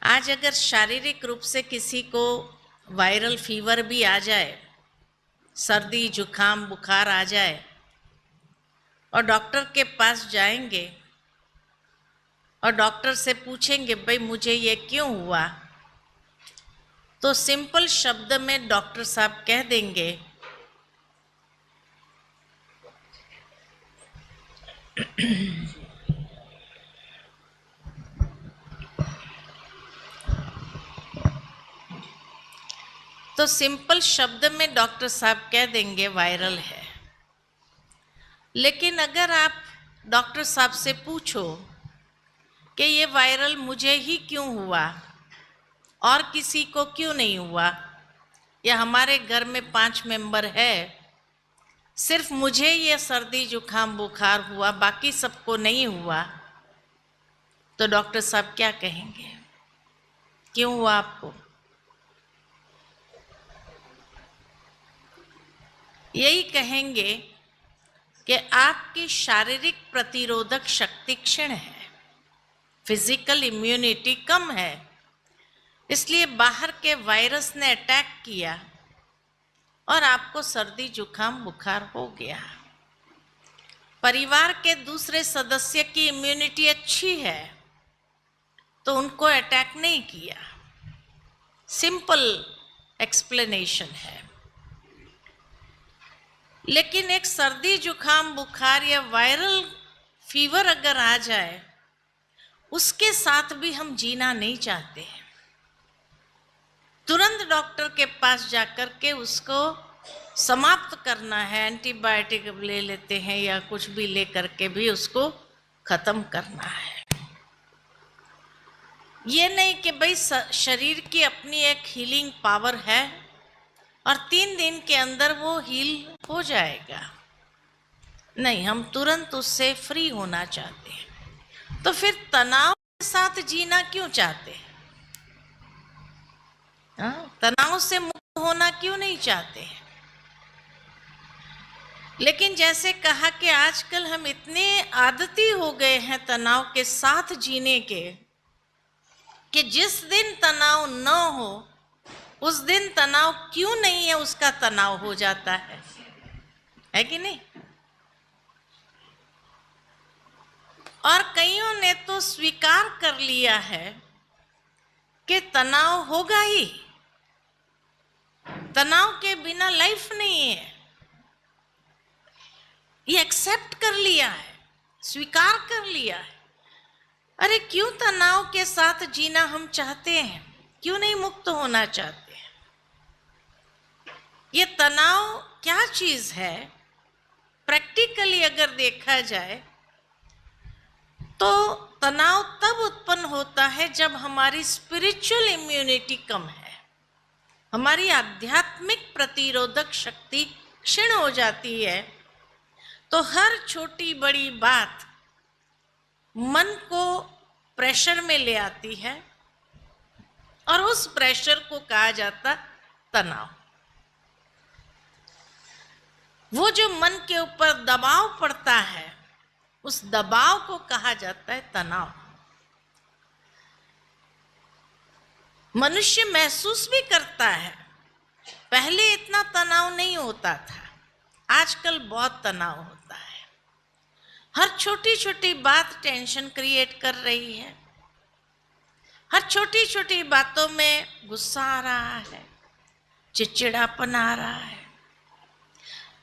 आज अगर शारीरिक रूप से किसी को वायरल फीवर भी आ जाए, सर्दी जुकाम बुखार आ जाए और डॉक्टर के पास जाएंगे और डॉक्टर से पूछेंगे भाई मुझे ये क्यों हुआ, तो सिंपल शब्द में डॉक्टर साहब कह देंगे तो सिंपल शब्द में डॉक्टर साहब कह देंगे वायरल है। लेकिन अगर आप डॉक्टर साहब से पूछो कि ये वायरल मुझे ही क्यों हुआ और किसी को क्यों नहीं हुआ, या हमारे घर में 5 मेंबर है, सिर्फ मुझे ये सर्दी जुकाम बुखार हुआ बाकी सबको नहीं हुआ, तो डॉक्टर साहब क्या कहेंगे? क्यों हुआ आपको? यही कहेंगे कि आपकी शारीरिक प्रतिरोधक शक्ति क्षीण है, फिजिकल इम्यूनिटी कम है, इसलिए बाहर के वायरस ने अटैक किया और आपको सर्दी जुकाम बुखार हो गया। परिवार के दूसरे सदस्य की इम्यूनिटी अच्छी है तो उनको अटैक नहीं किया। सिंपल एक्सप्लेनेशन है। लेकिन एक सर्दी जुकाम बुखार या वायरल फीवर अगर आ जाए, उसके साथ भी हम जीना नहीं चाहते हैं। तुरंत डॉक्टर के पास जाकर के उसको समाप्त करना है, एंटीबायोटिक ले लेते हैं या कुछ भी ले करके भी उसको खत्म करना है। ये नहीं कि भाई शरीर की अपनी एक हीलिंग पावर है और 3 दिन के अंदर वो हील हो जाएगा। नहीं, हम तुरंत उससे फ्री होना चाहते हैं। तो फिर तनाव के साथ जीना क्यों चाहते हैं? तनाव से मुक्त होना क्यों नहीं चाहते हैं? लेकिन जैसे कहा कि आजकल हम इतने आदती हो गए हैं तनाव के साथ जीने के कि जिस दिन तनाव न हो उस दिन तनाव क्यों नहीं है उसका तनाव हो जाता है कि नहीं? और कईयों ने तो स्वीकार कर लिया है कि तनाव होगा ही, तनाव के बिना लाइफ नहीं है। ये एक्सेप्ट कर लिया है, स्वीकार कर लिया है। अरे क्यों तनाव के साथ जीना हम चाहते हैं, क्यों नहीं मुक्त होना चाहते हैं? ये तनाव क्या चीज है? प्रैक्टिकली अगर देखा जाए तो तनाव तब उत्पन्न होता है जब हमारी स्पिरिचुअल इम्यूनिटी कम है, हमारी आध्यात्मिक प्रतिरोधक शक्ति क्षीण हो जाती है। तो हर छोटी बड़ी बात मन को प्रेशर में ले आती है और उस प्रेशर को कहा जाता तनाव। वो जो मन के ऊपर दबाव पड़ता है उस दबाव को कहा जाता है तनाव। मनुष्य महसूस भी करता है, पहले इतना तनाव नहीं होता था, आजकल बहुत तनाव होता है। हर छोटी छोटी बात टेंशन क्रिएट कर रही है, हर छोटी छोटी बातों में गुस्सा आ रहा है, चिड़चिड़ापन आ रहा है,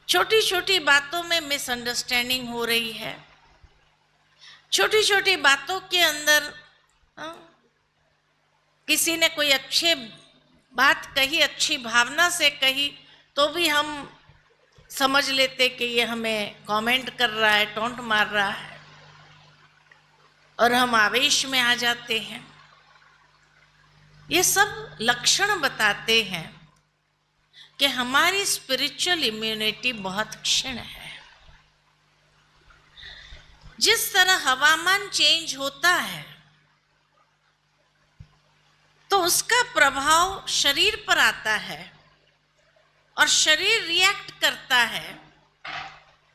छोटी छोटी बातों में मिसअंडरस्टैंडिंग हो रही है, छोटी छोटी बातों के अंदर किसी ने कोई अच्छी बात कही, अच्छी भावना से कही, तो भी हम समझ लेते कि ये हमें कमेंट कर रहा है, टोंट मार रहा है, और हम आवेश में आ जाते हैं। ये सब लक्षण बताते हैं कि हमारी स्पिरिचुअल इम्यूनिटी बहुत क्षीण है। जिस तरह हवामान चेंज होता है तो उसका प्रभाव शरीर पर आता है और शरीर रिएक्ट करता है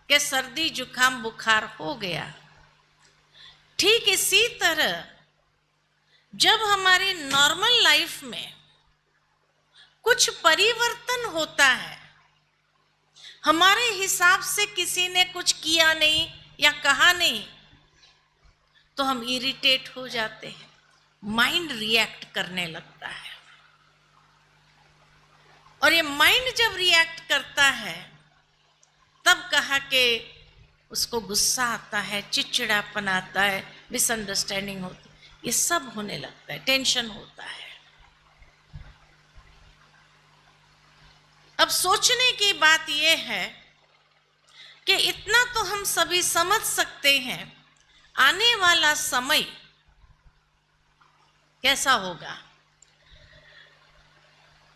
कि सर्दी जुकाम बुखार हो गया। ठीक इसी तरह जब हमारी नॉर्मल लाइफ में कुछ परिवर्तन होता है, हमारे हिसाब से किसी ने कुछ किया नहीं या कहा नहीं, तो हम इरिटेट हो जाते हैं, माइंड रिएक्ट करने लगता है। और ये माइंड जब रिएक्ट करता है तब कहा कि उसको गुस्सा आता है, चिड़चिड़ापन आता है, मिसअंडरस्टैंडिंग होती है, ये सब होने लगता है, टेंशन होता है। अब सोचने की बात यह है कि इतना तो हम सभी समझ सकते हैं, आने वाला समय कैसा होगा,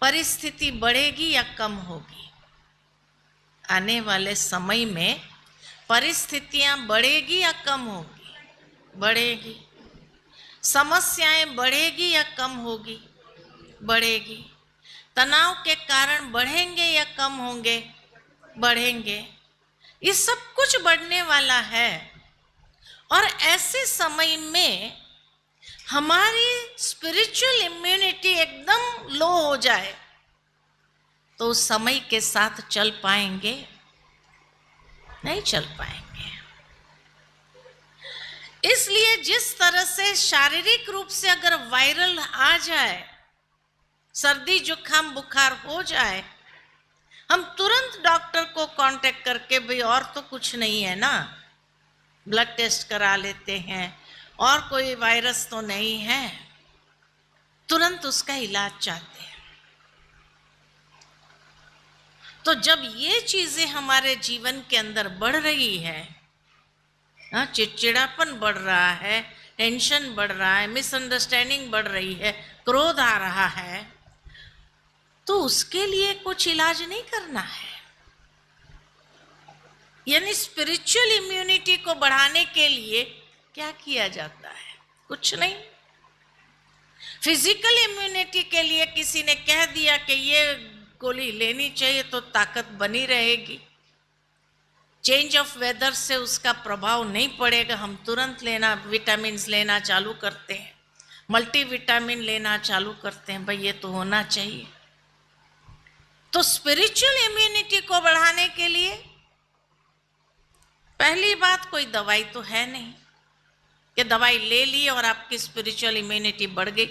परिस्थिति बढ़ेगी या कम होगी। आने वाले समय में परिस्थितियां बढ़ेगी या कम होगी, बढ़ेगी। समस्याएं बढ़ेगी या कम होगी, बढ़ेगी। तनाव के कारण बढ़ेंगे या कम होंगे, बढ़ेंगे। ये सब कुछ बढ़ने वाला है। और ऐसे समय में हमारी स्पिरिचुअल इम्यूनिटी एकदम लो हो जाए तो उस समय के साथ चल पाएंगे, नहीं चल पाएंगे। इसलिए जिस तरह से शारीरिक रूप से अगर वायरल आ जाए, सर्दी जुकाम बुखार हो जाए, हम तुरंत डॉक्टर को कांटेक्ट करके भाई और तो कुछ नहीं है ना, ब्लड टेस्ट करा लेते हैं, और कोई वायरस तो नहीं है, तुरंत उसका इलाज चाहते हैं। तो जब ये चीजें हमारे जीवन के अंदर बढ़ रही है, चिड़चिड़ापन बढ़ रहा है, टेंशन बढ़ रहा है, मिसअंडरस्टैंडिंग बढ़ रही है, क्रोध आ रहा है, तो उसके लिए कुछ इलाज नहीं करना है। यानी स्पिरिचुअल इम्यूनिटी को बढ़ाने के लिए क्या किया जाता है, कुछ नहीं। फिजिकल इम्यूनिटी के लिए किसी ने कह दिया कि ये गोली लेनी चाहिए तो ताकत बनी रहेगी, चेंज ऑफ वेदर से उसका प्रभाव नहीं पड़ेगा, हम तुरंत विटामिन लेना चालू करते हैं, मल्टीविटामिन लेना चालू करते हैं, भाई ये तो होना चाहिए। तो स्पिरिचुअल इम्यूनिटी को बढ़ाने के लिए पहली बात, कोई दवाई तो है नहीं कि दवाई ले ली और आपकी स्पिरिचुअल इम्यूनिटी बढ़ गई।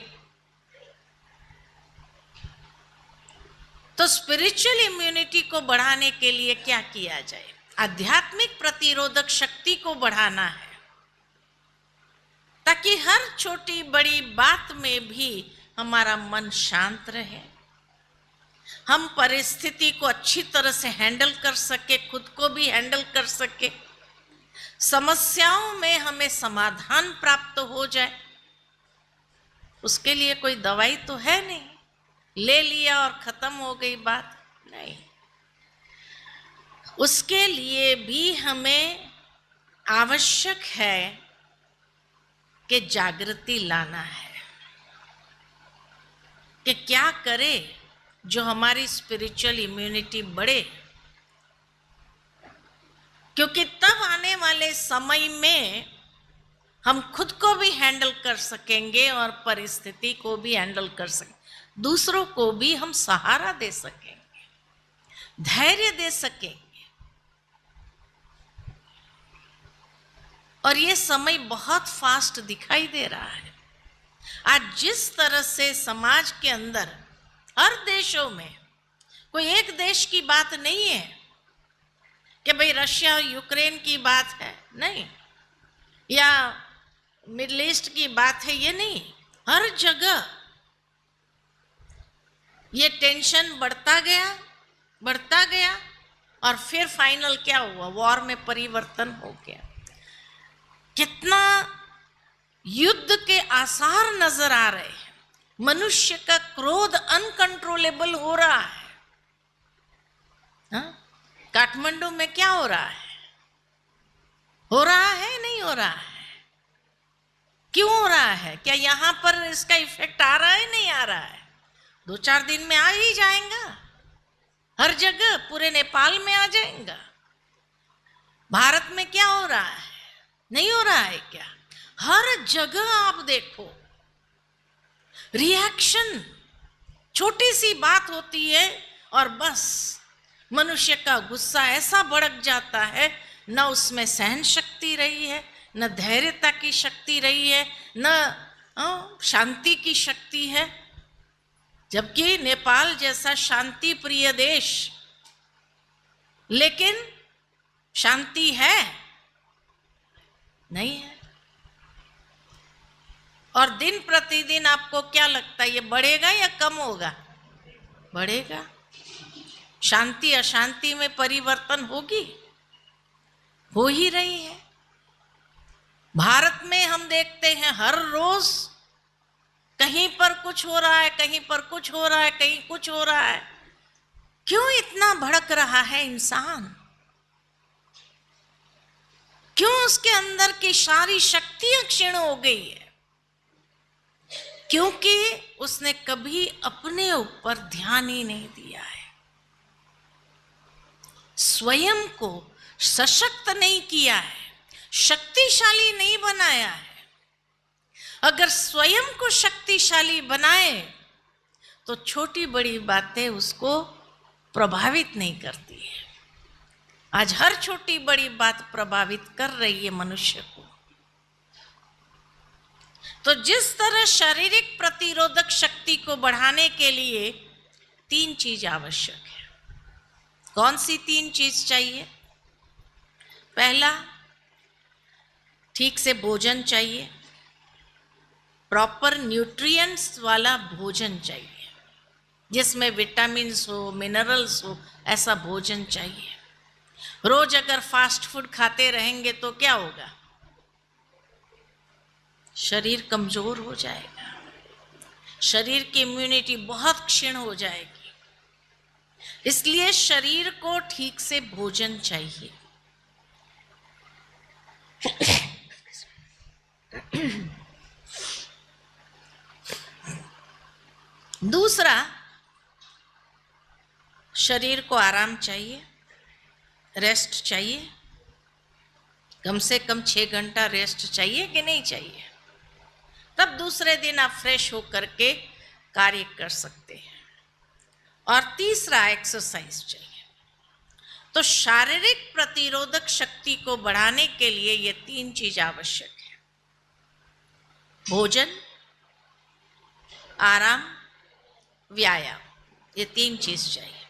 तो स्पिरिचुअल इम्यूनिटी को बढ़ाने के लिए क्या किया जाए? आध्यात्मिक प्रतिरोधक शक्ति को बढ़ाना है, ताकि हर छोटी बड़ी बात में भी हमारा मन शांत रहे, हम परिस्थिति को अच्छी तरह से हैंडल कर सके, खुद को भी हैंडल कर सके, समस्याओं में हमें समाधान प्राप्त हो जाए। उसके लिए कोई दवाई तो है नहीं, ले लिया और खत्म हो गई बात, नहीं। उसके लिए भी हमें आवश्यक है कि जागृति लाना है कि क्या करें जो हमारी स्पिरिचुअल इम्यूनिटी बढ़े, क्योंकि तब आने वाले समय में हम खुद को भी हैंडल कर सकेंगे और परिस्थिति को भी हैंडल कर सकेंगे, दूसरों को भी हम सहारा दे सकेंगे, धैर्य दे सकेंगे। और ये समय बहुत फास्ट दिखाई दे रहा है। आज जिस तरह से समाज के अंदर हर देशों में, कोई एक देश की बात नहीं है कि भाई रशिया और यूक्रेन की बात है, नहीं, या मिडिल ईस्ट की बात है, ये नहीं, हर जगह ये टेंशन बढ़ता गया और फिर फाइनल क्या हुआ, वॉर में परिवर्तन हो गया। कितना युद्ध के आसार नजर आ रहे हैं, मनुष्य का क्रोध अनकंट्रोलेबल हो रहा है। काठमांडू में क्या हो रहा है, नहीं हो रहा है? क्यों हो रहा है? क्या यहां पर इसका इफेक्ट आ रहा है, नहीं आ रहा है? 2-4 दिन में आ ही जाएगा, हर जगह, पूरे नेपाल में आ जाएगा। भारत में क्या हो रहा है, नहीं हो रहा है क्या? हर जगह आप देखो रिएक्शन, छोटी सी बात होती है और बस मनुष्य का गुस्सा ऐसा भड़क जाता है, न उसमें सहन शक्ति रही है, न धैर्यता की शक्ति रही है, न शांति की शक्ति है। जबकि नेपाल जैसा शांति प्रिय देश, लेकिन शांति है नहीं है। और दिन प्रतिदिन आपको क्या लगता है, ये बढ़ेगा या कम होगा? बढ़ेगा। शांति अशांति में परिवर्तन होगी, हो ही रही है। भारत में हम देखते हैं हर रोज कहीं पर कुछ हो रहा है, कहीं पर कुछ हो रहा है, कहीं कुछ हो रहा है। क्यों इतना भड़क रहा है इंसान? क्यों उसके अंदर की सारी शक्तियां क्षीण हो गई है? क्योंकि उसने कभी अपने ऊपर ध्यान ही नहीं दिया है, स्वयं को सशक्त नहीं किया है, शक्तिशाली नहीं बनाया है। अगर स्वयं को शक्तिशाली बनाए तो छोटी बड़ी बातें उसको प्रभावित नहीं करती है। आज हर छोटी बड़ी बात प्रभावित कर रही है मनुष्य को। तो जिस तरह शारीरिक प्रतिरोधक शक्ति को बढ़ाने के लिए 3 चीज आवश्यक है। कौन सी 3 चीज चाहिए? पहला, ठीक से भोजन चाहिए, प्रॉपर न्यूट्रिएंट्स वाला भोजन चाहिए, जिसमें विटामिन्स हो, मिनरल्स हो, ऐसा भोजन चाहिए। रोज अगर फास्ट फूड खाते रहेंगे तो क्या होगा? शरीर कमजोर हो जाएगा, शरीर की इम्यूनिटी बहुत क्षीण हो जाएगी। इसलिए शरीर को ठीक से भोजन चाहिए। दूसरा, शरीर को आराम चाहिए, रेस्ट चाहिए। कम से कम 6 घंटा रेस्ट चाहिए कि नहीं चाहिए? तब दूसरे दिन आप फ्रेश होकर के कार्य कर सकते हैं। और तीसरा, एक्सरसाइज चाहिए। तो शारीरिक प्रतिरोधक शक्ति को बढ़ाने के लिए ये 3 चीज आवश्यक है: भोजन, आराम, व्यायाम। ये 3 चीज चाहिए।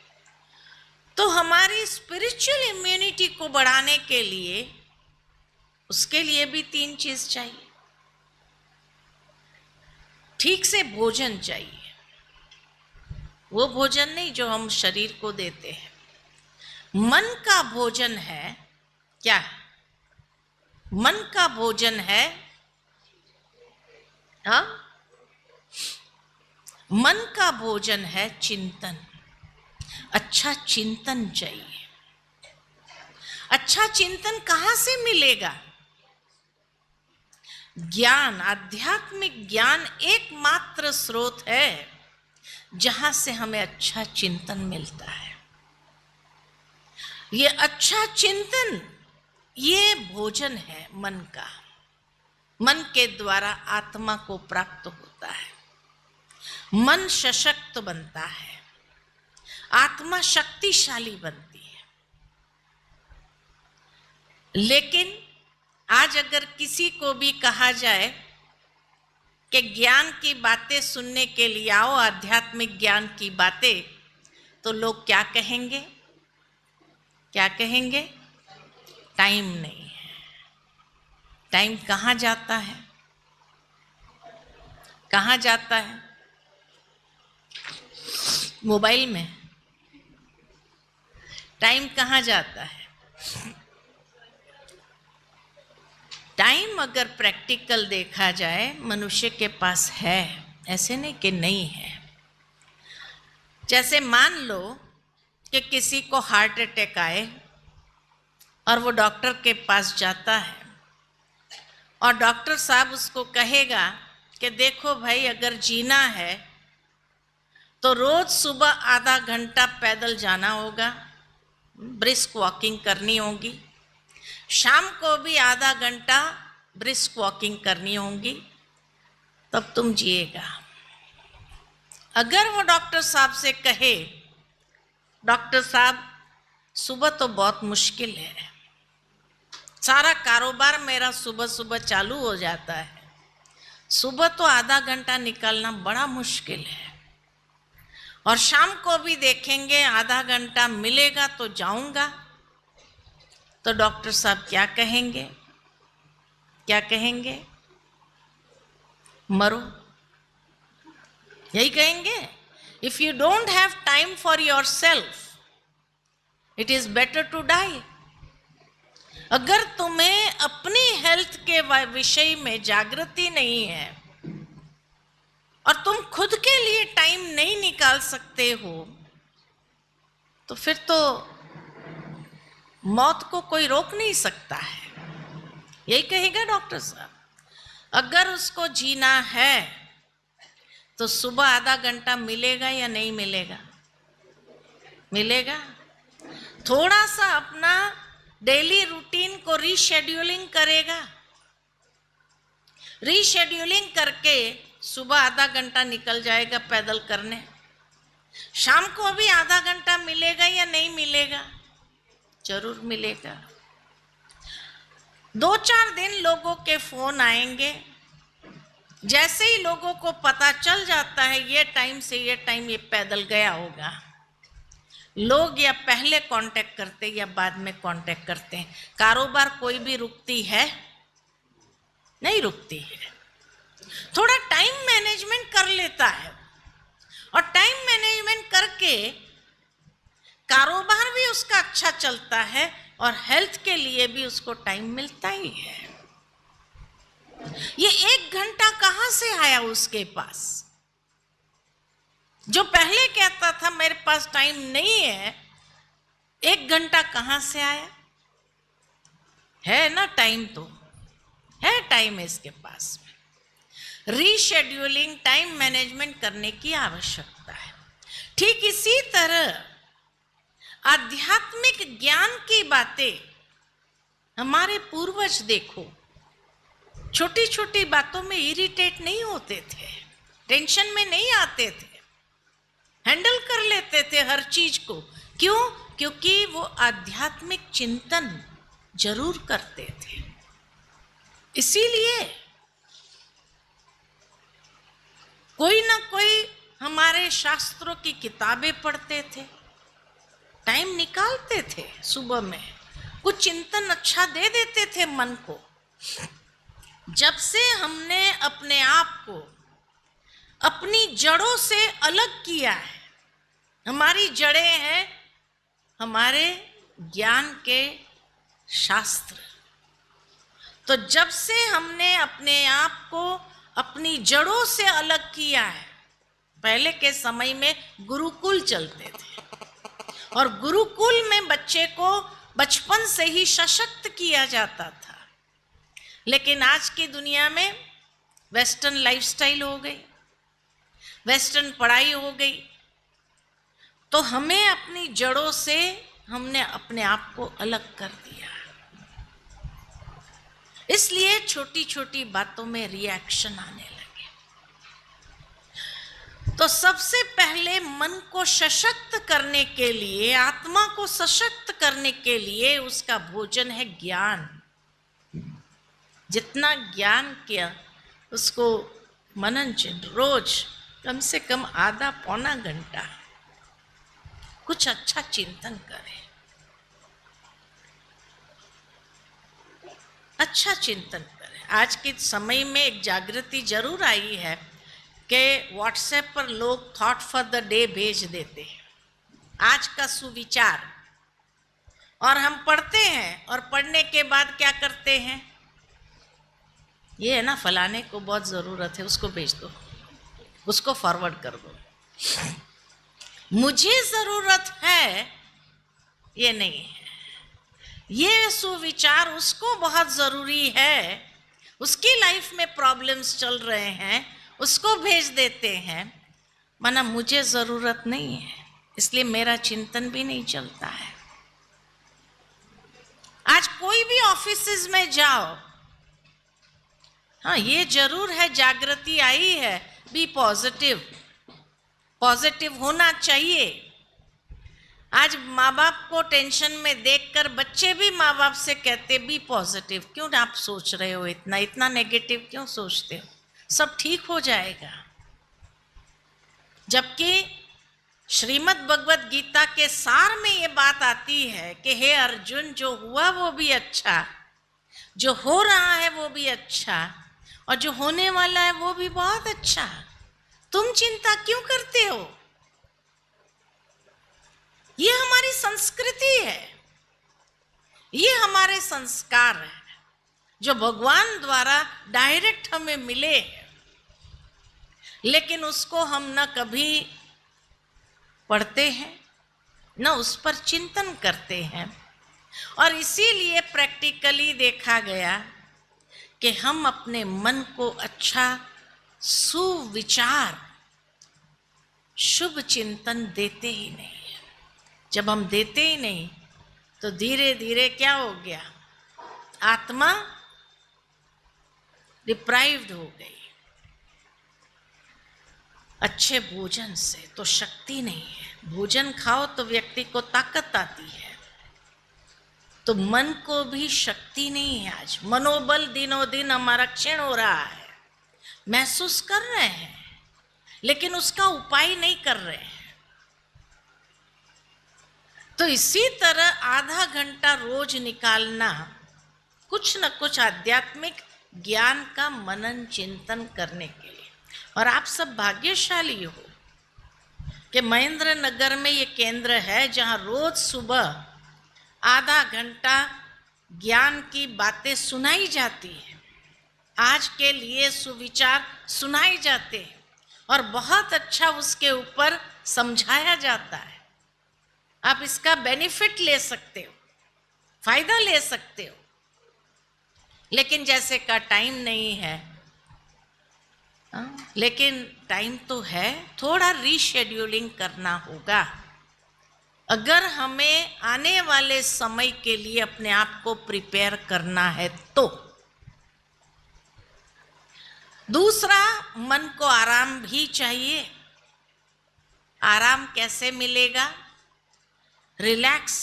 तो हमारी स्पिरिचुअल इम्यूनिटी को बढ़ाने के लिए, उसके लिए भी 3 चीज चाहिए। ठीक से भोजन चाहिए, वो भोजन नहीं जो हम शरीर को देते हैं। मन का भोजन है क्या? मन का भोजन है, हाँ, मन का भोजन है चिंतन। अच्छा चिंतन चाहिए। अच्छा चिंतन कहाँ से मिलेगा? ज्ञान, आध्यात्मिक ज्ञान एकमात्र स्रोत है जहां से हमें अच्छा चिंतन मिलता है। ये अच्छा चिंतन, ये भोजन है मन का। मन के द्वारा आत्मा को प्राप्त होता है, मन सशक्त बनता है, आत्मा शक्तिशाली बनती है। लेकिन आज अगर किसी को भी कहा जाए कि ज्ञान की बातें सुनने के लिए आओ, आध्यात्मिक ज्ञान की बातें, तो लोग क्या कहेंगे? क्या कहेंगे? टाइम नहीं है। टाइम कहाँ जाता है? कहाँ जाता है? मोबाइल में। टाइम कहाँ जाता है? टाइम अगर प्रैक्टिकल देखा जाए मनुष्य के पास है, ऐसे नहीं कि नहीं है। जैसे मान लो कि किसी को हार्ट अटैक आए और वो डॉक्टर के पास जाता है और डॉक्टर साहब उसको कहेगा कि देखो भाई, अगर जीना है तो रोज सुबह आधा घंटा पैदल जाना होगा, ब्रिस्क वॉकिंग करनी होगी, शाम को भी आधा घंटा ब्रिस्क वॉकिंग करनी होगी, तब तुम जिएगा। अगर वो डॉक्टर साहब से कहे, डॉक्टर साहब सुबह तो बहुत मुश्किल है, सारा कारोबार मेरा सुबह सुबह चालू हो जाता है, सुबह तो आधा घंटा निकालना बड़ा मुश्किल है, और शाम को भी देखेंगे आधा घंटा मिलेगा तो जाऊंगा, तो डॉक्टर साहब क्या कहेंगे? क्या कहेंगे? मरो, यही कहेंगे। If you don't have time for yourself, it is better to die. अगर तुम्हें अपनी हेल्थ के विषय में जागृति नहीं है और तुम खुद के लिए टाइम नहीं निकाल सकते हो, तो फिर तो मौत को कोई रोक नहीं सकता है, यही कहेगा डॉक्टर साहब। अगर उसको जीना है तो सुबह आधा घंटा मिलेगा या नहीं मिलेगा? मिलेगा। थोड़ा सा अपना डेली रूटीन को रीशेड्यूलिंग करेगा, रीशेड्यूलिंग करके सुबह आधा घंटा निकल जाएगा पैदल करने, शाम को भी आधा घंटा मिलेगा या नहीं मिलेगा? जरूर मिलेगा। 2-4 दिन लोगों के फोन आएंगे, जैसे ही लोगों को पता चल जाता है ये टाइम से ये टाइम ये पैदल गया होगा, लोग या पहले कांटेक्ट करते या बाद में कांटेक्ट करते हैं। कारोबार कोई भी रुकती है? नहीं रुकती है। थोड़ा टाइम मैनेजमेंट कर लेता है, और टाइम मैनेजमेंट करके कारोबार भी उसका अच्छा चलता है और हेल्थ के लिए भी उसको टाइम मिलता ही है। ये 1 घंटा कहां से आया उसके पास? जो पहले कहता था मेरे पास टाइम नहीं है, 1 घंटा कहां से आया? है ना टाइम, तो है टाइम इसके पास में। रीशेड्यूलिंग, टाइम मैनेजमेंट करने की आवश्यकता है। ठीक इसी तरह आध्यात्मिक ज्ञान की बातें हमारे पूर्वज देखो, छोटी छोटी बातों में इरिटेट नहीं होते थे, टेंशन में नहीं आते थे, हैंडल कर लेते थे हर चीज को। क्यों? क्योंकि वो आध्यात्मिक चिंतन जरूर करते थे। इसीलिए कोई ना कोई हमारे शास्त्रों की किताबें पढ़ते थे, टाइम निकालते थे सुबह में, कुछ चिंतन अच्छा दे देते थे मन को। जब से हमने अपने आप को अपनी जड़ों से अलग किया है, हमारी जड़ें हैं हमारे ज्ञान के शास्त्र, तो जब से हमने अपने आप को अपनी जड़ों से अलग किया है, पहले के समय में गुरुकुल चलते थे, और गुरुकुल में बच्चे को बचपन से ही सशक्त किया जाता था। लेकिन आज की दुनिया में वेस्टर्न लाइफस्टाइल हो गई, वेस्टर्न पढ़ाई हो गई, तो हमें अपनी जड़ों से हमने अपने आप को अलग कर दिया। इसलिए छोटी छोटी बातों में रिएक्शन आने लगे। तो सबसे पहले मन को सशक्त करने के लिए, आत्मा को सशक्त करने के लिए उसका भोजन है ज्ञान। जितना ज्ञान किया उसको मनन चिंतन, रोज कम से कम आधा पौना घंटा कुछ अच्छा चिंतन करें, अच्छा चिंतन करें। आज के समय में एक जागृति जरूर आई है कि व्हाट्सएप पर लोग थॉट फॉर द डे भेज देते हैं, आज का सुविचार, और हम पढ़ते हैं, और पढ़ने के बाद क्या करते हैं? ये है ना, फलाने को बहुत ज़रूरत है, उसको भेज दो, उसको फॉरवर्ड कर दो। मुझे ज़रूरत है ये नहीं है, ये सुविचार उसको बहुत ज़रूरी है, उसकी लाइफ में प्रॉब्लम्स चल रहे हैं, उसको भेज देते हैं। माना मुझे ज़रूरत नहीं है, इसलिए मेरा चिंतन भी नहीं चलता है। आज कोई भी ऑफिसेज में जाओ, हाँ ये जरूर है, जागृति आई है, बी पॉजिटिव, पॉजिटिव होना चाहिए। आज माँ बाप को टेंशन में देखकर बच्चे भी माँ बाप से कहते बी पॉजिटिव, क्यों आप सोच रहे हो इतना इतना नेगेटिव क्यों सोचते हो, सब ठीक हो जाएगा। जबकि श्रीमद् भगवत गीता के सार में ये बात आती है कि हे अर्जुन, जो हुआ वो भी अच्छा, जो हो रहा है वो भी अच्छा, और जो होने वाला है वो भी बहुत अच्छा। तुम चिंता क्यों करते हो? ये हमारी संस्कृति है, ये हमारे संस्कार है जो भगवान द्वारा डायरेक्ट हमें मिले हैं, लेकिन उसको हम न कभी पढ़ते हैं न उस पर चिंतन करते हैं। और इसीलिए प्रैक्टिकली देखा गया कि हम अपने मन को अच्छा सुविचार, शुभ चिंतन देते ही नहीं। जब हम देते ही नहीं तो धीरे धीरे क्या हो गया, आत्मा डिप्राइव्ड हो गई। अच्छे भोजन से तो शक्ति नहीं है, भोजन खाओ तो व्यक्ति को ताकत आती है, तो मन को भी शक्ति नहीं है। आज मनोबल दिनों दिन हमारा क्षीण हो रहा है, महसूस कर रहे हैं लेकिन उसका उपाय नहीं कर रहे हैं। तो इसी तरह आधा घंटा रोज निकालना कुछ न कुछ आध्यात्मिक ज्ञान का मनन चिंतन करने के लिए। और आप सब भाग्यशाली हो कि महेंद्र नगर में ये केंद्र है जहाँ रोज सुबह आधा घंटा ज्ञान की बातें सुनाई जाती है, आज के लिए सुविचार सुनाए जाते हैं और बहुत अच्छा उसके ऊपर समझाया जाता है। आप इसका बेनिफिट ले सकते हो, फायदा ले सकते हो, लेकिन जैसे का टाइम नहीं है, लेकिन टाइम तो है, थोड़ा रीशेड्यूलिंग करना होगा अगर हमें आने वाले समय के लिए अपने आप को प्रिपेयर करना है तो। दूसरा, मन को आराम भी चाहिए। आराम कैसे मिलेगा? रिलैक्स,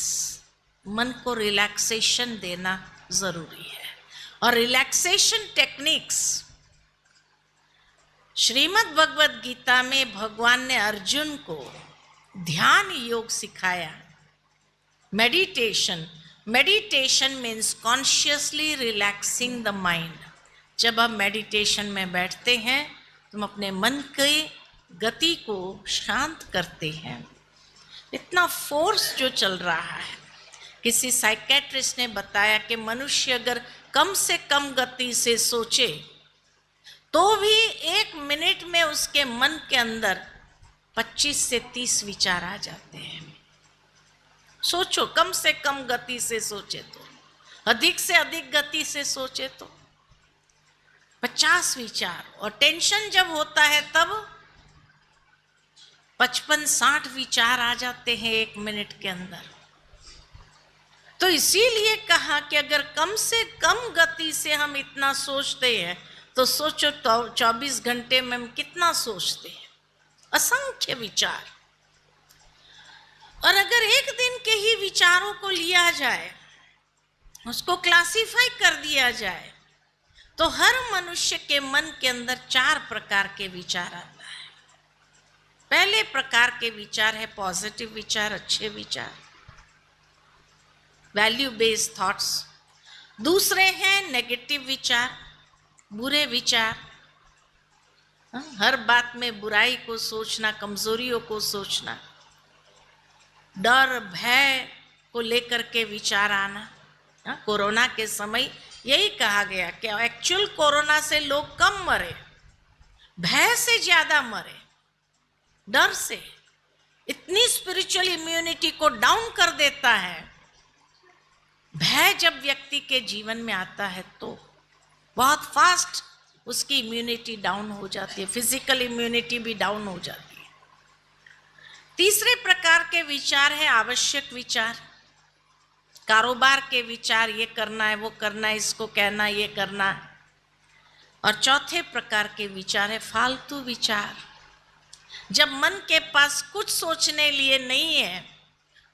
मन को रिलैक्सेशन देना जरूरी है। और रिलैक्सेशन टेक्निक्स श्रीमद् भगवत गीता में भगवान ने अर्जुन को ध्यान योग सिखाया। Meditation, meditation means consciously relaxing the mind. जब हम मेडिटेशन में बैठते हैं तो हम अपने मन की गति को शांत करते हैं। इतना फोर्स जो चल रहा है, किसी साइकेट्रिस्ट ने बताया कि मनुष्य अगर कम से कम गति से सोचे तो भी 1 मिनट में उसके मन के अंदर 25 से 30 विचार आ जाते हैं। सोचो, कम से कम गति से सोचे तो, अधिक से अधिक गति से सोचे तो 50 विचार, और टेंशन जब होता है तब 55-60 विचार आ जाते हैं 1 मिनट के अंदर। तो इसीलिए कहा कि अगर कम से कम गति से हम इतना सोचते हैं तो सोचो 24 घंटे में हम कितना सोचते हैं, असंख्य विचार। और अगर एक दिन के ही विचारों को लिया जाए, उसको क्लासिफाई कर दिया जाए, तो हर मनुष्य के मन के अंदर 4 प्रकार के विचार आता है। पहले प्रकार के विचार है पॉजिटिव विचार, अच्छे विचार, वैल्यू बेस्ड थॉट्स। दूसरे हैं नेगेटिव विचार, बुरे विचार, हर बात में बुराई को सोचना, कमजोरियों को सोचना, डर भय को लेकर के विचार आना। कोरोना के समय यही कहा गया कि एक्चुअल कोरोना से लोग कम मरे, भय से ज्यादा मरे, डर से। इतनी स्पिरिचुअल इम्यूनिटी को डाउन कर देता है भय। जब व्यक्ति के जीवन में आता है तो बहुत फास्ट उसकी इम्यूनिटी डाउन हो जाती है, फिजिकल इम्यूनिटी भी डाउन हो जाती है। तीसरे प्रकार के विचार है आवश्यक विचार, कारोबार के विचार, ये करना है, वो करना है, इसको कहना, ये करना है। और चौथे प्रकार के विचार है फालतू विचार, जब मन के पास कुछ सोचने लिए नहीं है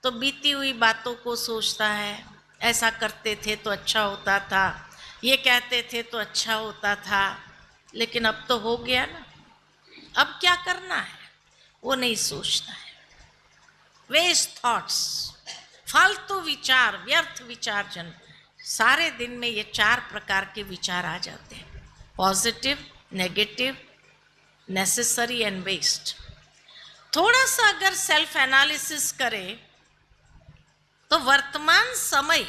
तो बीती हुई बातों को सोचता है, ऐसा करते थे तो अच्छा होता था, ये कहते थे तो अच्छा होता था, लेकिन अब तो हो गया ना, अब क्या करना है वो नहीं सोचता है। वेस्ट थॉट्स, फालतू विचार, व्यर्थ विचार जन, सारे दिन में ये 4 प्रकार के विचार आ जाते हैं, positive, negative, necessary and waste. थोड़ा सा अगर सेल्फ एनालिसिस करें तो वर्तमान समय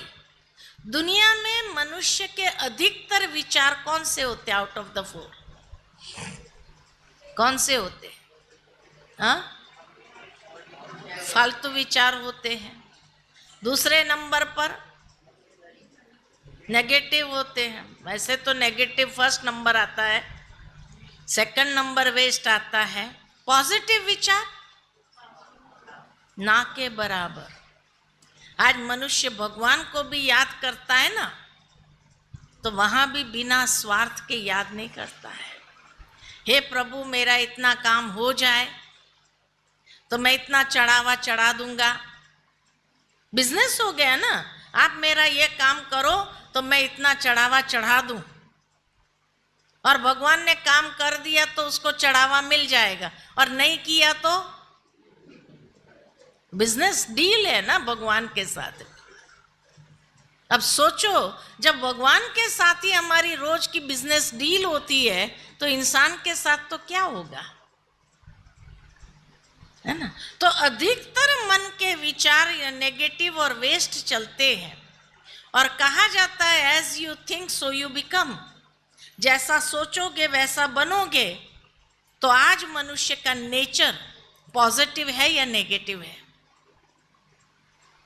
दुनिया में मनुष्य के अधिकतर विचार कौन से होते हैं? आउट ऑफ द 4 कौन से होते हैं? हाँ, फालतू विचार होते हैं। दूसरे नंबर पर नेगेटिव होते हैं। वैसे तो नेगेटिव फर्स्ट नंबर आता है, सेकंड नंबर वेस्ट आता है। पॉजिटिव विचार ना के बराबर। आज मनुष्य भगवान को भी याद करता है ना, तो वहां भी बिना स्वार्थ के याद नहीं करता है। हे प्रभु, मेरा इतना काम हो जाए तो मैं इतना चढ़ावा चढ़ा दूंगा। बिजनेस हो गया ना, आप मेरा ये काम करो तो मैं इतना चढ़ावा चढ़ा दूं, और भगवान ने काम कर दिया तो उसको चढ़ावा मिल जाएगा, और नहीं किया तो बिजनेस डील है ना भगवान के साथ। अब सोचो, जब भगवान के साथ ही हमारी रोज की बिजनेस डील होती है तो इंसान के साथ तो क्या होगा, है ना। तो अधिकतर मन के विचार नेगेटिव और वेस्ट चलते हैं, और कहा जाता है as you think so you become, जैसा सोचोगे वैसा बनोगे। तो आज मनुष्य का नेचर पॉजिटिव है या नेगेटिव है?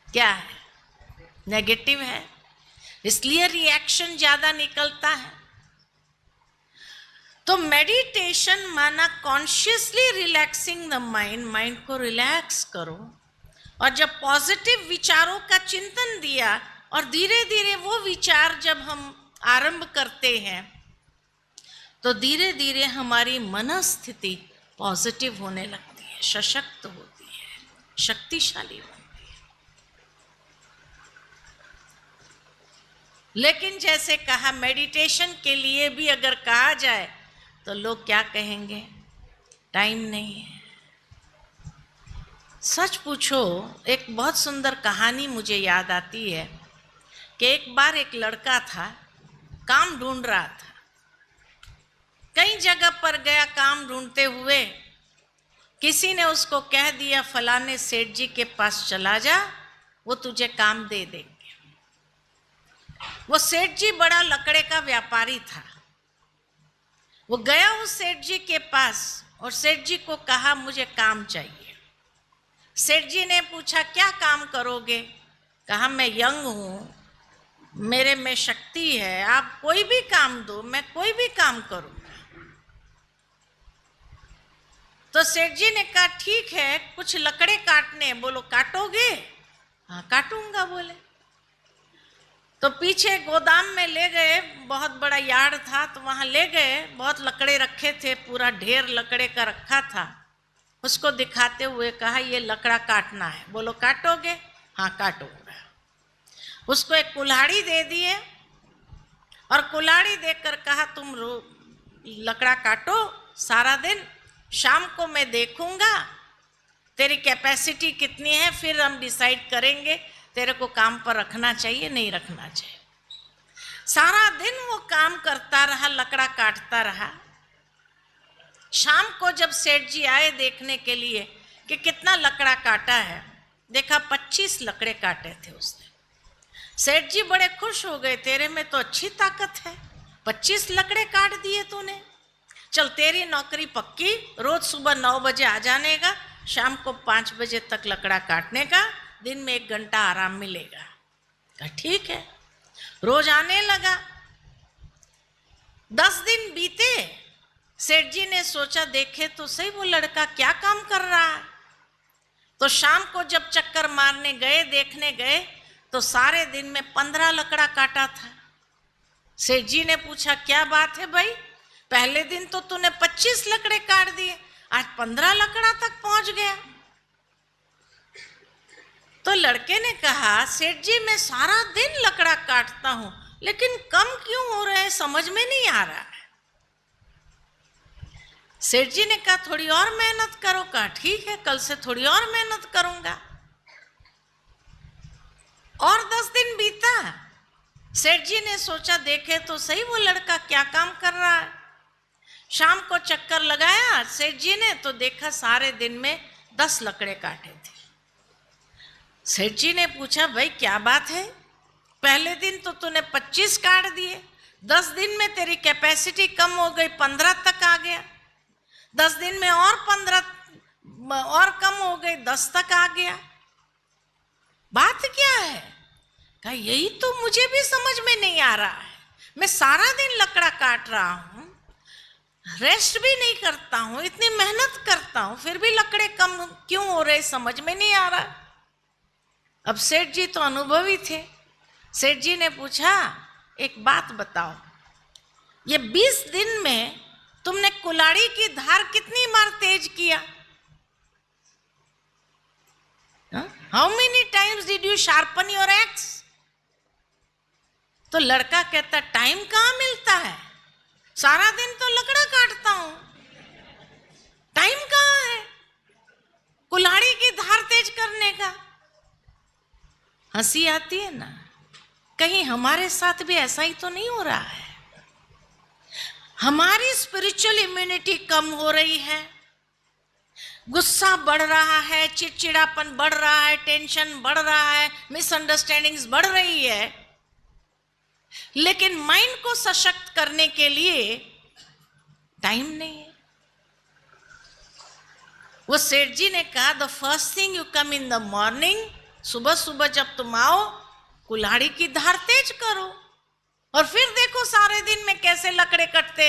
क्या है? नेगेटिव है, इसलिए रिएक्शन ज्यादा निकलता है। तो मेडिटेशन माना consciously relaxing the mind, mind को रिलैक्स करो। और जब पॉजिटिव विचारों का चिंतन दिया, और धीरे धीरे वो विचार जब हम आरंभ करते हैं तो धीरे धीरे हमारी मनस्थिति पॉजिटिव होने लगती है, सशक्त होती है, शक्तिशाली होती है। लेकिन जैसे कहा, मेडिटेशन के लिए भी अगर कहा जाए तो लोग क्या कहेंगे? टाइम नहीं है। सच पूछो, एक बहुत सुंदर कहानी मुझे याद आती है कि एक बार एक लड़का था, काम ढूंढ रहा था, कई जगह पर गया काम ढूंढते हुए। किसी ने उसको कह दिया फलाने सेठ जी के पास चला जा, वो तुझे काम दे देंगे। वो सेठ जी बड़ा लकड़े का व्यापारी था। वो गया उस सेठ जी के पास और सेठ जी को कहा मुझे काम चाहिए। सेठ जी ने पूछा क्या काम करोगे? कहा मैं यंग हूँ, मेरे में शक्ति है, आप कोई भी काम दो, मैं कोई भी काम करूँगा। तो सेठ जी ने कहा ठीक है, कुछ लकड़े काटने, बोलो काटोगे? हाँ काटूंगा बोले। तो पीछे गोदाम में ले गए, बहुत बड़ा यार्ड था, तो वहां ले गए, बहुत लकड़े रखे थे, पूरा ढेर लकड़े का रखा था। उसको दिखाते हुए कहा ये लकड़ा काटना है, बोलो काटोगे? हाँ काटूंगा। उसको एक कुल्हाड़ी दे दिए और कुल्हाड़ी देकर कहा तुम लकड़ा काटो सारा दिन, शाम को मैं देखूंगा तेरी कैपेसिटी कितनी है, फिर हम डिसाइड करेंगे तेरे को काम पर रखना चाहिए नहीं रखना चाहिए। सारा दिन वो काम करता रहा, लकड़ा काटता रहा। शाम को जब सेठ जी आए देखने के लिए कि कितना लकड़ा काटा है, देखा 25 लकड़े काटे थे उसने। सेठ जी बड़े खुश हो गए, तेरे में तो अच्छी ताकत है, 25 लकड़े काट दिए तूने, चल तेरी नौकरी पक्की, रोज सुबह 9 बजे आ जाने का, शाम को 5 बजे तक लकड़ा काटने का, दिन में 1 घंटा आराम मिलेगा। कहा ठीक है, रोज आने लगा। 10 दिन बीते, सेठ जी ने सोचा देखे तो सही वो लड़का क्या काम कर रहा है। तो शाम को जब चक्कर मारने गए, देखने गए, तो सारे दिन में 15 लकड़ा काटा था। सेठ जी ने पूछा क्या बात है भाई, पहले दिन तो तूने 25 लकड़े काट दिए, आज 15 लकड़ा तक पहुंच गया। तो लड़के ने कहा, सेठ जी मैं सारा दिन लकड़ा काटता हूं, लेकिन कम क्यों हो रहे हैं, समझ में नहीं आ रहा है। सेठ जी ने कहा थोड़ी और मेहनत करो। कहा ठीक है, कल से थोड़ी और मेहनत करूंगा। और 10 दिन बीता। सेठ जी ने सोचा देखे तो सही वो लड़का क्या काम कर रहा है। शाम को चक्कर लगाया सेठ जी ने, तो देखा सारे दिन में 10 लकड़े काटे थे। सेठ जी ने पूछा भाई क्या बात है, पहले दिन तो तूने 25 काट दिए, 10 दिन में तेरी कैपेसिटी कम हो गई, 15 तक आ गया, 10 दिन में और 15 और कम हो गई, 10 तक आ गया, बात क्या है। कहा यही तो मुझे भी समझ में नहीं आ रहा है, मैं सारा दिन लकड़ा काट रहा हूं, रेस्ट भी नहीं करता हूं, इतनी मेहनत करता हूं, फिर भी लकड़े कम क्यों हो रहे, समझ में नहीं आ रहा। अब सेठ जी तो अनुभवी थे। सेठ जी ने पूछा एक बात बताओ, ये 20 दिन में तुमने कुल्हाड़ी की धार कितनी बार तेज किया? How many times did you sharpen your x? तो लड़का कहता टाइम कहाँ मिलता है, सारा दिन तो लकड़ा काटता हूं, टाइम कहाँ है कुल्हाड़ी की धार तेज करने का। हंसी आती है ना, कहीं हमारे साथ भी ऐसा ही तो नहीं हो रहा है। हमारी स्पिरिचुअल इम्यूनिटी कम हो रही है, गुस्सा बढ़ रहा है, चिड़चिड़ापन बढ़ रहा है, टेंशन बढ़ रहा है, मिसअंडरस्टैंडिंग्स बढ़ रही है, लेकिन माइंड को सशक्त करने के लिए टाइम नहीं है। वो सेठ जी ने कहा the first thing you come in the morning, सुबह सुबह जब तुम आओ कुल्हाड़ी की धार तेज करो और फिर देखो सारे दिन में कैसे लकड़े कटते।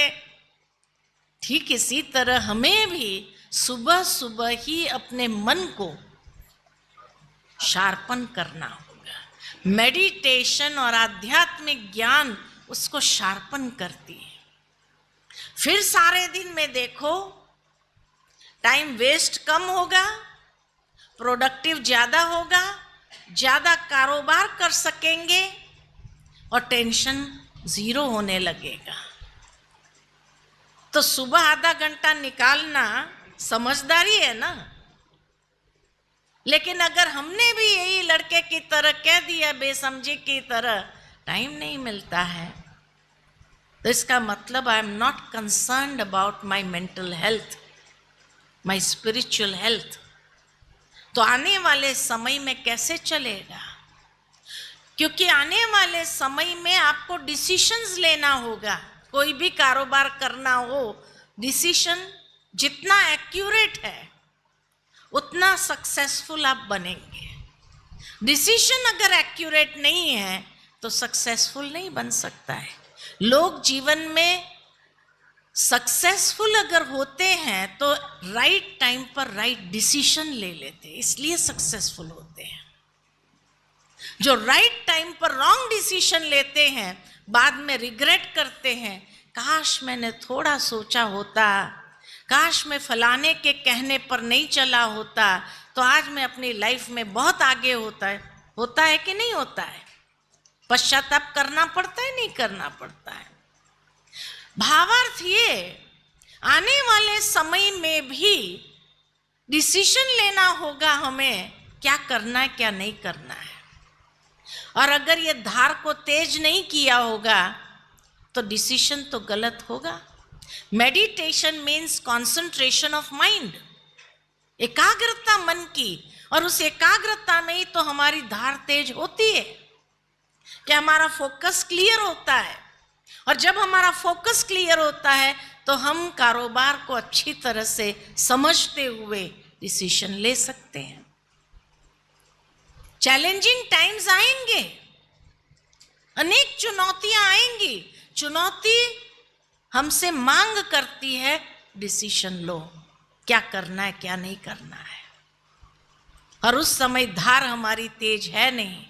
ठीक इसी तरह हमें भी सुबह सुबह ही अपने मन को शार्पन करना होगा। मेडिटेशन और आध्यात्मिक ज्ञान उसको शार्पन करती है। फिर सारे दिन में देखो टाइम वेस्ट कम होगा, प्रोडक्टिव ज्यादा होगा, ज्यादा कारोबार कर सकेंगे और टेंशन 0 होने लगेगा। तो सुबह आधा घंटा निकालना समझदारी है ना। लेकिन अगर हमने भी यही लड़के की तरह कह दिया, बेसमझी की तरह टाइम नहीं मिलता है, तो इसका मतलब I am not concerned about my mental health, my spiritual health. तो आने वाले समय में कैसे चलेगा? क्योंकि आने वाले समय में आपको डिसीशंस लेना होगा। कोई भी कारोबार करना हो, डिसीशन जितना एक्यूरेट है उतना सक्सेसफुल आप बनेंगे। डिसीजन अगर एक्यूरेट नहीं है तो सक्सेसफुल नहीं बन सकता है। लोग जीवन में सक्सेसफुल अगर होते हैं तो राइट टाइम पर राइट डिसीजन ले लेते हैं, इसलिए सक्सेसफुल होते हैं। जो राइट टाइम पर रॉन्ग डिसीजन लेते हैं बाद में रिग्रेट करते हैं, काश मैंने थोड़ा सोचा होता, काश मैं फलाने के कहने पर नहीं चला होता तो आज मैं अपनी लाइफ में बहुत आगे होता है कि नहीं होता है? पश्चाताप करना पड़ता है, नहीं करना पड़ता है। भावार्थ ये, आने वाले समय में भी डिसीजन लेना होगा हमें, क्या करना है क्या नहीं करना है। और अगर ये धार को तेज नहीं किया होगा तो डिसीजन तो गलत होगा। Meditation means concentration of mind, एकाग्रता मन की, और उस एकाग्रता में ही तो हमारी धार तेज होती है कि हमारा फोकस क्लियर होता है। और जब हमारा फोकस क्लियर होता है तो हम कारोबार को अच्छी तरह से समझते हुए डिसीजन ले सकते हैं। चैलेंजिंग टाइम्स आएंगे, अनेक चुनौतियां आएंगी। चुनौती हमसे मांग करती है डिसीजन लो, क्या करना है क्या नहीं करना है। और उस समय धार हमारी तेज है नहीं,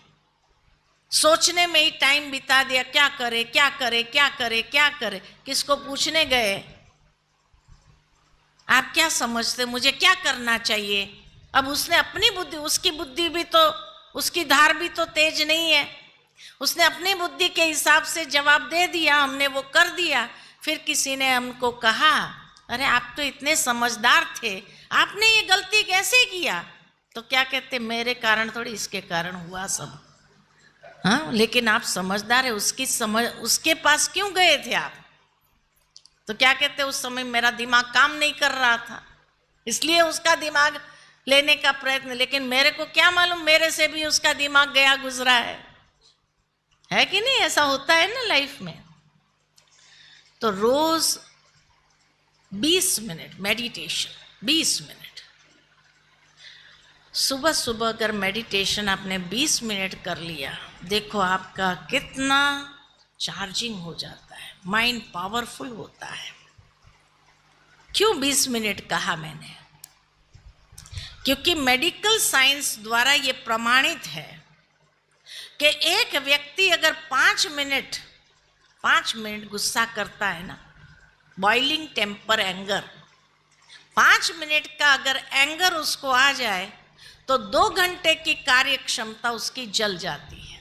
सोचने में ही टाइम बिता दिया, क्या करे क्या करे क्या करे क्या करे। किसको पूछने गए? आप क्या समझते, मुझे क्या करना चाहिए? अब उसने अपनी बुद्धि, उसकी बुद्धि भी तो, उसकी धार भी तो तेज नहीं है। उसने अपनी बुद्धि के हिसाब से जवाब दे दिया, हमने वो कर दिया। फिर किसी ने हमको कहा, अरे आप तो इतने समझदार थे, आपने ये गलती कैसे किया? तो क्या कहते, मेरे कारण थोड़ी, इसके कारण हुआ सब। हाँ, लेकिन आप समझदार है, उसकी समझ, उसके पास क्यों गए थे आप? तो क्या कहते, उस समय मेरा दिमाग काम नहीं कर रहा था, इसलिए उसका दिमाग लेने का प्रयत्न। लेकिन मेरे को क्या मालूम, मेरे से भी उसका दिमाग गया गुजरा है कि नहीं? ऐसा होता है ना लाइफ में। तो रोज 20 मिनट मेडिटेशन, 20 मिनट सुबह सुबह अगर मेडिटेशन आपने 20 मिनट कर लिया, देखो आपका कितना चार्जिंग हो जाता है, माइंड पावरफुल होता है। क्यों 20 मिनट कहा मैंने? क्योंकि मेडिकल साइंस द्वारा ये प्रमाणित है कि एक व्यक्ति अगर 5 मिनट गुस्सा करता है ना, बॉइलिंग टेम्पर एंगर, 5 मिनट का अगर एंगर उसको आ जाए तो 2 घंटे की कार्य क्षमता उसकी जल जाती है।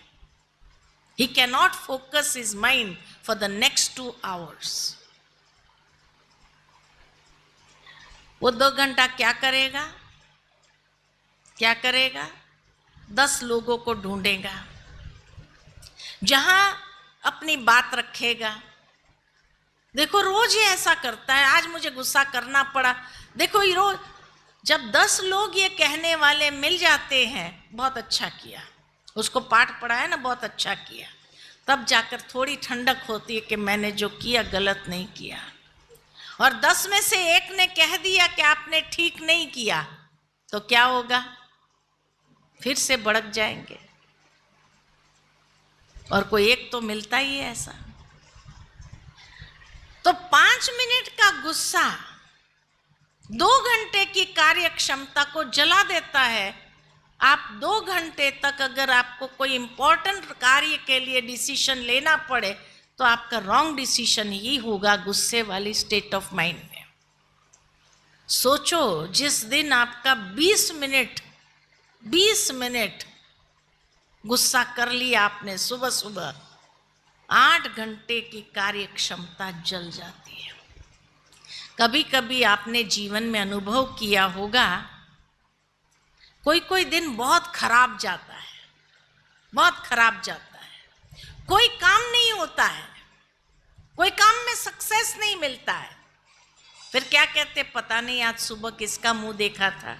He cannot focus his mind for the next 2 hours. वो 2 घंटा क्या करेगा? 10 लोगों को ढूंढेगा, जहां अपनी बात रखेगा। देखो रोज ही ऐसा करता है, आज मुझे गुस्सा करना पड़ा। देखो ये रोज, जब 10 लोग ये कहने वाले मिल जाते हैं, बहुत अच्छा किया, उसको पाठ पढ़ाया ना, बहुत अच्छा किया, तब जाकर थोड़ी ठंडक होती है कि मैंने जो किया गलत नहीं किया। और 10 में से एक ने कह दिया कि आपने ठीक नहीं किया, तो क्या होगा? फिर से भड़क जाएंगे। और कोई एक तो मिलता ही है ऐसा। तो 5 मिनट का गुस्सा 2 घंटे की कार्य क्षमता को जला देता है। आप 2 घंटे तक अगर आपको कोई इंपॉर्टेंट कार्य के लिए डिसीजन लेना पड़े, तो आपका रॉन्ग डिसीजन ही होगा गुस्से वाली स्टेट ऑफ माइंड में। सोचो, जिस दिन आपका 20 मिनट गुस्सा कर लिया आपने सुबह सुबह, 8 घंटे की कार्य क्षमता जल जाती है। कभी कभी आपने जीवन में अनुभव किया होगा, कोई दिन बहुत खराब जाता है, कोई काम नहीं होता है, कोई काम में सक्सेस नहीं मिलता है। फिर क्या कहते, पता नहीं आज सुबह किसका मुंह देखा था?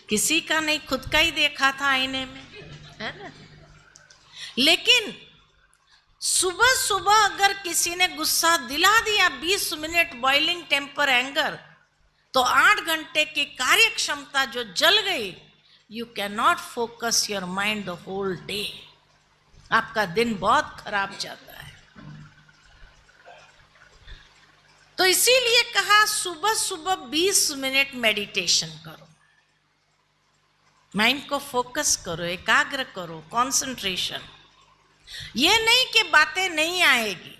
किसी का नहीं, खुद का ही देखा था आईने में, है ना? लेकिन सुबह सुबह अगर किसी ने गुस्सा दिला दिया, 20 मिनट बॉइलिंग टेम्पर एंगर, तो 8 घंटे की कार्य क्षमता जो जल गई, you cannot focus your mind the whole day. आपका दिन बहुत खराब जाता है। तो इसीलिए कहा सुबह सुबह 20 मिनट मेडिटेशन करो, माइंड को फोकस करो, एकाग्र करो, कंसंट्रेशन। ये नहीं कि बातें नहीं आएगी,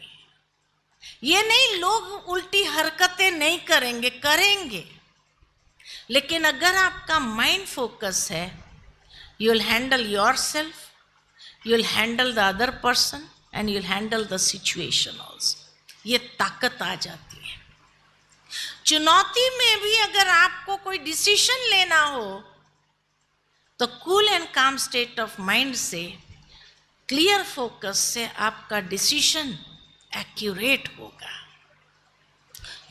ये नहीं लोग उल्टी हरकतें नहीं करेंगे, करेंगे, लेकिन अगर आपका माइंड फोकस है, you will handle yourself, you will handle the other person and you will handle the situation also. ये ताकत आ जाती है। चुनौती में भी अगर आपको कोई डिसीजन लेना हो, तो कूल एंड काम स्टेट ऑफ माइंड से, क्लियर फोकस से आपका डिसीजन एक्यूरेट होगा।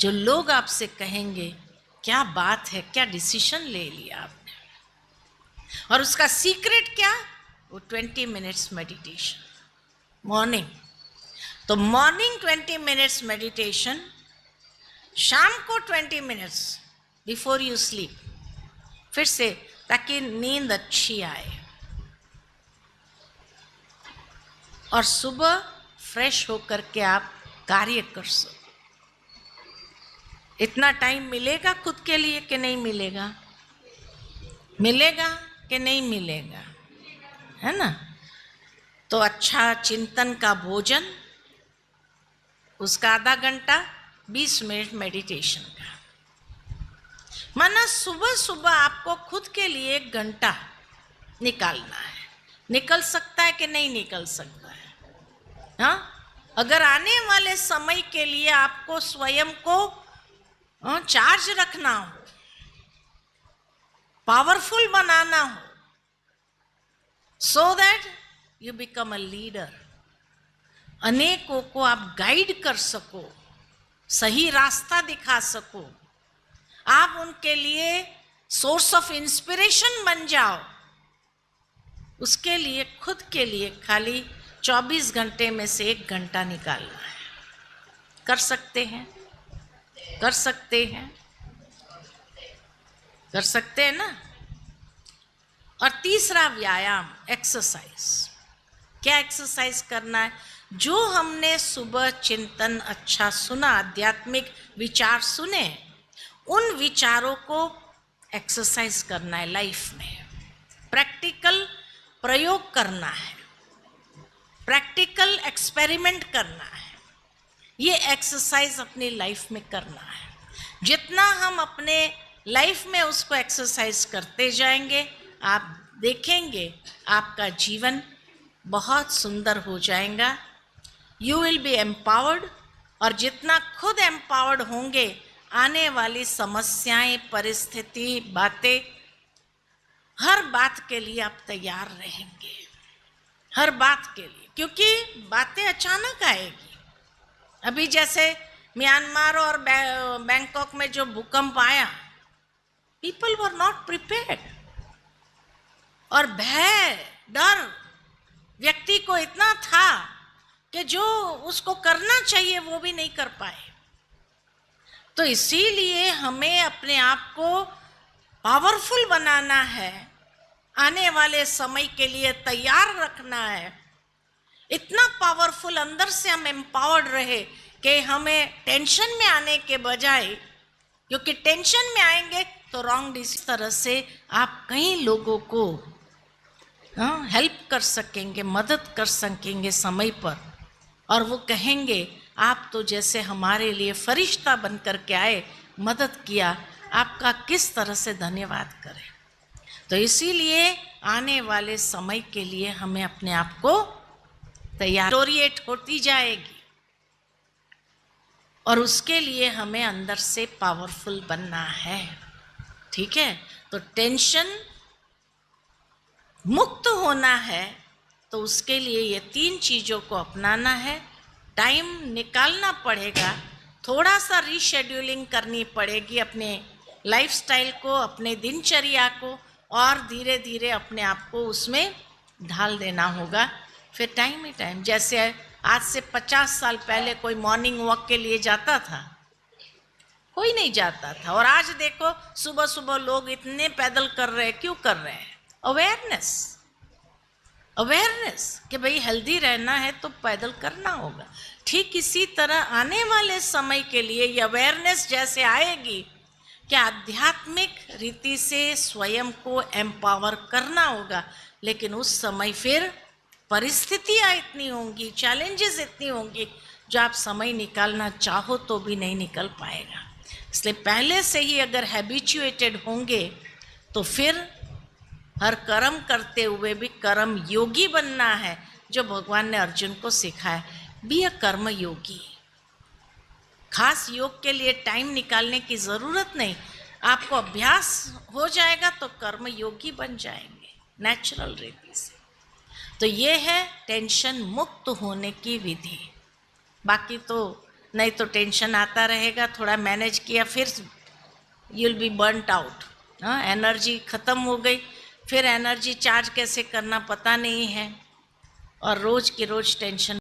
जो लोग आपसे कहेंगे क्या बात है, क्या डिसीजन ले लिया आपने, और उसका सीक्रेट क्या? वो 20 मिनट्स मेडिटेशन मॉर्निंग। तो मॉर्निंग 20 मिनट्स मेडिटेशन, शाम को 20 मिनट्स बिफोर यू स्लीप, फिर से, ताकि नींद अच्छी आए और सुबह फ्रेश होकर के आप कार्य कर सको। इतना टाइम मिलेगा खुद के लिए कि नहीं मिलेगा? मिलेगा कि नहीं मिलेगा, है ना? तो अच्छा चिंतन का भोजन, उसका आधा घंटा, 20 मिनट मेडिटेशन का, माना सुबह सुबह आपको खुद के लिए 1 घंटा निकालना है। निकल सकता है कि नहीं निकल सकता है? हाँ, अगर आने वाले समय के लिए आपको स्वयं को चार्ज रखना हो, पावरफुल बनाना हो, so that you become a leader, अनेकों को आप गाइड कर सको, सही रास्ता दिखा सको, आप उनके लिए सोर्स ऑफ इंस्पिरेशन बन जाओ, उसके लिए खुद के लिए खाली 24 घंटे में से 1 घंटा निकालना है। कर सकते हैं? कर सकते हैं? कर सकते हैं ना? और तीसरा व्यायाम, एक्सरसाइज। क्या एक्सरसाइज करना है? जो हमने सुबह चिंतन अच्छा सुना, आध्यात्मिक विचार सुने, उन विचारों को एक्सरसाइज करना है लाइफ में। प्रैक्टिकल प्रयोग करना है, प्रैक्टिकल एक्सपेरिमेंट करना है, ये एक्सरसाइज अपनी लाइफ में करना है। जितना हम अपने लाइफ में उसको एक्सरसाइज करते जाएंगे, आप देखेंगे आपका जीवन बहुत सुंदर हो जाएगा। यू विल बी एम्पावर्ड, और जितना खुद एम्पावर्ड होंगे, आने वाली समस्याएं, परिस्थिति, बातें, हर बात के लिए आप तैयार रहेंगे, हर बात के लिए, क्योंकि बातें अचानक आएगी। अभी जैसे म्यांमार और बैंकॉक में जो भूकंप आया, पीपल वर नॉट प्रिपेयर्ड, और भय, डर व्यक्ति को इतना था कि जो उसको करना चाहिए वो भी नहीं कर पाए। तो इसीलिए हमें अपने आप को पावरफुल बनाना है, आने वाले समय के लिए तैयार रखना है। इतना पावरफुल अंदर से हम एम्पावर्ड रहे कि हमें टेंशन में आने के बजाय, क्योंकि टेंशन में आएंगे तो रॉन्ग इस तरह से आप कई लोगों को हेल्प कर सकेंगे, मदद कर सकेंगे समय पर, और वो कहेंगे आप तो जैसे हमारे लिए फरिश्ता बन कर के आए, मदद किया, आपका किस तरह से धन्यवाद करें। तो इसीलिए आने वाले समय के लिए हमें अपने आप को तैयार ओरिएट होती जाएगी, और उसके लिए हमें अंदर से पावरफुल बनना है। ठीक है? तो टेंशन मुक्त होना है, तो उसके लिए ये 3 चीज़ों को अपनाना है। टाइम निकालना पड़ेगा, थोड़ा सा रीशेड्यूलिंग करनी पड़ेगी अपने लाइफस्टाइल को, अपने दिनचर्या को, और धीरे धीरे अपने आप को उसमें ढाल देना होगा। फिर टाइम ही टाइम, जैसे आज से 50 साल पहले कोई मॉर्निंग वॉक के लिए जाता था? कोई नहीं जाता था। और आज देखो सुबह सुबह लोग इतने पैदल कर रहे हैं। क्यों कर रहे हैं? अवेयरनेस, अवेयरनेस कि भाई हेल्दी रहना है तो पैदल करना होगा। ठीक इसी तरह आने वाले समय के लिए ये अवेयरनेस जैसे आएगी कि आध्यात्मिक रीति से स्वयं को एम्पावर करना होगा, लेकिन उस समय फिर परिस्थितियाँ इतनी होंगी, चैलेंजेस इतनी होंगी, जो आप समय निकालना चाहो तो भी नहीं निकल पाएगा। इसलिए पहले से ही अगर हैबिचुएटेड होंगे तो फिर हर कर्म करते हुए भी कर्म योगी बनना है, जो भगवान ने अर्जुन को सिखाया। बी अ कर्म योगी। खास योग के लिए टाइम निकालने की ज़रूरत नहीं, आपको अभ्यास हो जाएगा तो कर्म योगी बन जाएंगे नेचुरल रीति से। तो ये है टेंशन मुक्त होने की विधि। बाकी तो नहीं तो टेंशन आता रहेगा, थोड़ा मैनेज किया फिर you will be burned out. Energy ख़त्म हो गई, फिर एनर्जी चार्ज कैसे करना पता नहीं है, और रोज़ की रोज़ टेंशन